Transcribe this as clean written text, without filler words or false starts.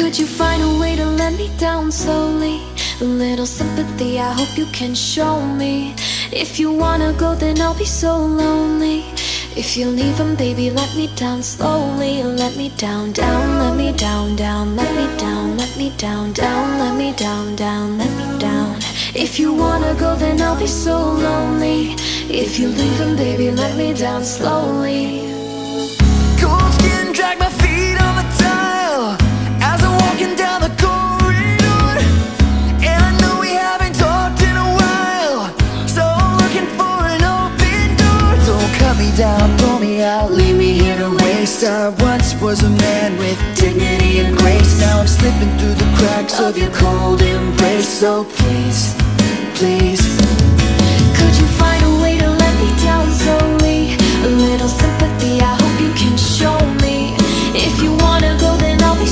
Could you find a way to let me down slowly? A little sympathy, I hope you can show me. If you wanna go, then I'll be so lonely. If you're leaving, baby, let me down slowly. Let me down, down, let me down, down, let me down, let me down, down, let me down, down, let me down. If you wanna go, then I'll be so lonely. If you're leaving, baby, let me down slowly. Cold skin, drag my feet on the tile as I'm walking down the corridor. And I know we haven't talked in a while, so I'm looking for an open door. Don't cut me down, pull me out, leave me here to waste. I once was a man with dignity and grace. Now I'm slipping through the cracks of your cold embrace. So please, please, could you find